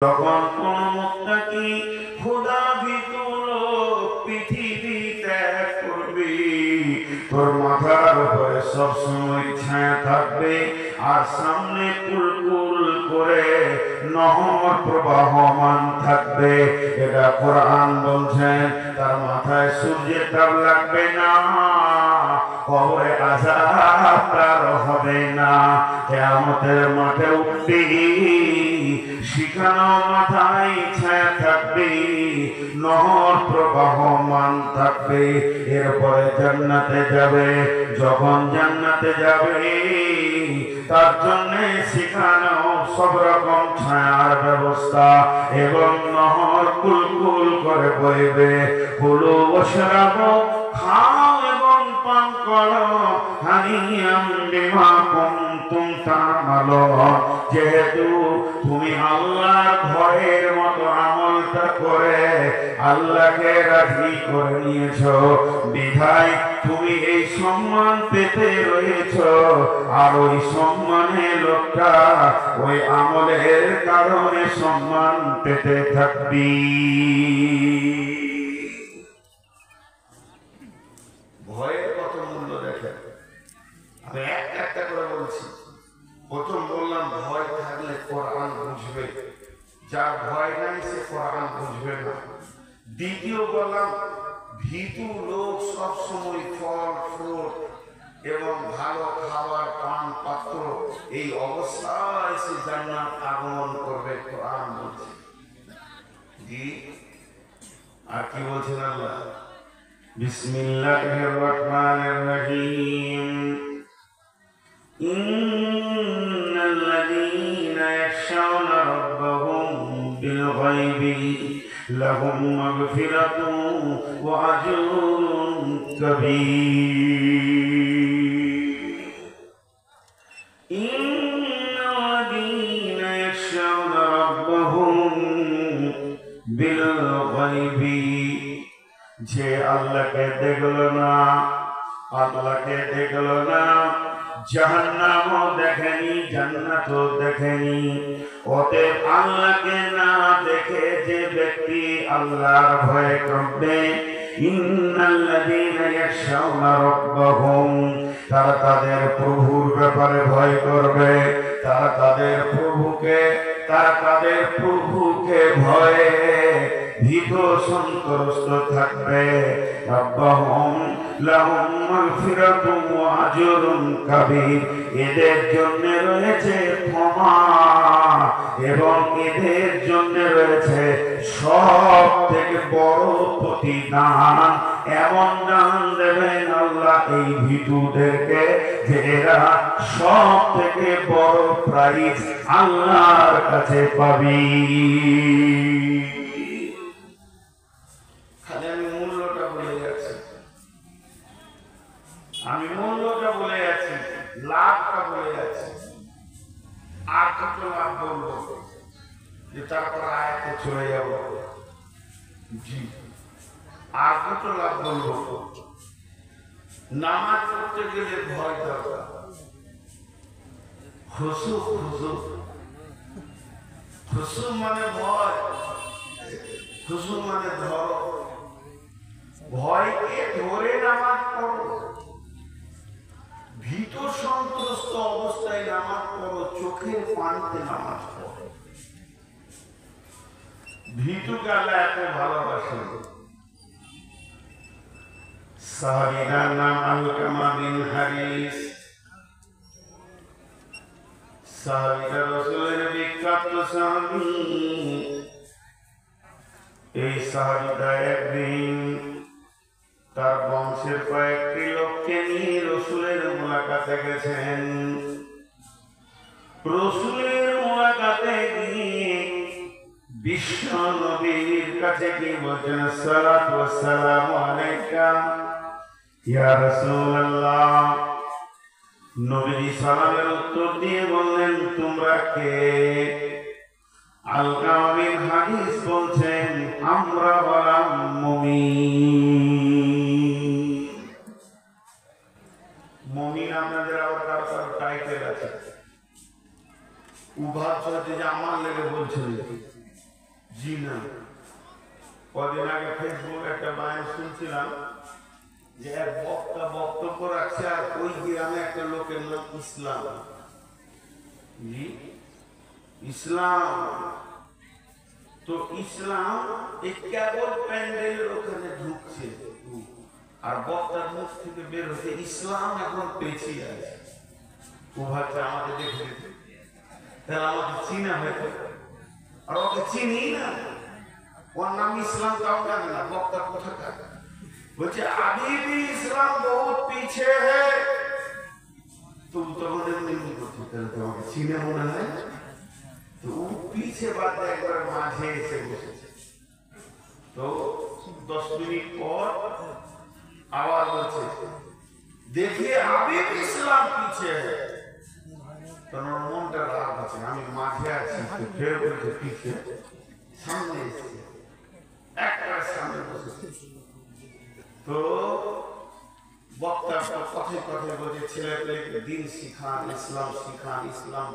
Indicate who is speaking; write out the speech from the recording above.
Speaker 1: যখন কোন মুত্তাকি খোদা ভীতু লোক পৃথিবী ত্যাগ করবে, তোর মাথার উপরে সবসময় ছায়া থাকবে আর সামনে কুলকুল করে নহর প্রবাহমান থাকবে। এটা কোরআন বলছেন। তার মাথায় সূর্যের তাপ লাগবে না, কবরে আযাব তার হবে না, কিয়ামতের মাঠে উঠবে শিখানো মাথায় ছায়া থাকবে, নহর প্রবাহমান থাকবে। এরপরে জান্নাতে যাবে। যখন জান্নাতে যাবে তার জন্য শিখানো সব রকম ছায়ার ব্যবস্থা এবং নহর কুলকুল করে বইবে। কুলু ওয়াশরাবু, খাও এবং পান করো, হানিয়াম বিমা কুনতুম তা'মালুন। যেহেতু তুমি আল্লাহর ভয়ের মতো আমলটা করে আল্লাহকে রাজি করে নিয়েছো, বিধায় তুমি এই সম্মান পেতে রয়েছো। আর ওই সম্মানের লোকটা ওই আমলের কারণে সম্মান পেতে থাকবি। ভয়ের কত মূল্য দেখেন। আমি একটা করে বলছি। প্রথম বললাম ভয় থাকলে কোরআন বুঝবে, যার ভয় নাই সে কোরআন বুঝবে না। দ্বিতীয় বললাম ভীতু লোক সবসময় ফল ফ্রুট এবং ভালো খাবার পান পাত্র এই অবস্থায় সে জান্নাত আগমন করবে, কোরআন বলছে। জি, আর কি বলছেন আল্লাহ? বিসমিল্লাহির রহমানির রহিম। ইন্নাল্লাযীনা ইয়াখশাউনা রাব্বাহুম বিল গায়বি লাহুম মাগফিরাতুন ওয়া আজরুন কাবীর। ইন্নাল্লাযীনা ইয়াখশাউনা রাব্বাহুম বিল গায়বি, যে আল্লাহকে দেখল না, আল্লাহকে দেখল না, জাহান্নামও দেখেনি, জান্নাতও দেখেনি, অতএব আল্লাহকে না দেখে যে ব্যক্তি আল্লাহর ভয় করবে, ইন্নাল্লাযীনা ইয়াখশাউনা রাব্বাহুম, তারা তাদের প্রভুর ব্যাপারে ভয় করবে, তারা তাদের প্রভুকে ভয়ে ভীত সন্ত্রস্ত থাকবে। রাব্বাহুম লাহুম মাগফিরাতুন ওয়া আজরুন কাবীর, এদের জন্য রয়েছে ক্ষমা এবং এদের জন্য রয়েছে সব থেকে বড় প্রতিদান। এমন দান দেবেন আল্লাহ এই ভীতুদেরকে যে এরা সব থেকে বড় প্রাইজ আল্লাহর কাছে পাবি। আমি মূল্যটা বলে যাচ্ছি, লাভটা বলে যাচ্ছি। আর কত লাভ বলবো যে তারপর আয়াতে চলে যাব। জি, আর কত লাভ বলবো। নামাজ পড়তে গেলে ভয় দরকার। খুশু খুশু খুশু মানে ভয়, খুশু মানে ধরো। ভয়কে ধরে নামাজ পড়ো, ভীত সন্ত্রস্ত অবস্থায় নামাজ পড়ো, চোখের পানিতে নামাজ পড়ো। ভীতুকে আল্লাহ এত ভালোবাসেন। সাহাবীর নাম আলকামা বিন হারিস। সাহাবীরা রাসূলের বিখ্যাত সাহাবী। এই সাহাবীরা একদিন তার বংশের কয়েকটি লোককে নিয়ে রসুলের মুলাকাতে গেছেন। রসুলের মুলাকাতে গিয়ে বিশ্ব নবীর কাছে কি বলছেন? আসসালাতু ওয়াসসালামু আলাইকা ইয়া রাসূলুল্লাহ। নবী সালামের উত্তর দিয়ে বললেন, তোমরা কে? আলকামা বিন হারিস বলছেন, আমরা হলাম মুমিন। মুমিন আপনাদের আবার কারো টাইটেল আছে, উভার যে আমার লেগে বলছেন জি না। কদিন আগে ফেসবুকে একটা বায়ান শুনছিলাম যে এক বক্তা বক্তব্য রাখছে আর ওই গ্রামে একটা লোকের নাম ইসলাম। জি ইসলাম। তো ইসলাম এই কেবল প্যান্ডেলের ওখানে ঢুকছে আর বক্তার মুখ থেকে বের হচ্ছে ইসলাম এখন পেছিয়ে আছে। ও ভাবছে আমাকে দেখে দিতে, তাহলে আমাকে চিনা হয়তো, আর ওকে চিনি না, ওর নাম ইসলাম তাও জানে না। বক্তা কোথাকার বলছে अभी भी इस्लाम बहुत पीछे है। तुम तो नहीं করছো, তাহলে তোমাকে চিনে মনে হয়। তো ও পিছে বাদ একবার মাঝে এসে বসেছে। তো 10 মিনিট পর আওয়াজ হচ্ছে देखिए अभी भी इस्लाम पीछे है। তোমার মনটা রাগ আছে, আমি মাঝে আছি, ফের বলছে পিছে, সামনে এসেছে, একবার সামনে বসেছে। তো বক্তা কথায় কথায় বলছে ছেলে পেলেকে দিন শিখান, ইসলাম শিখান, ইসলাম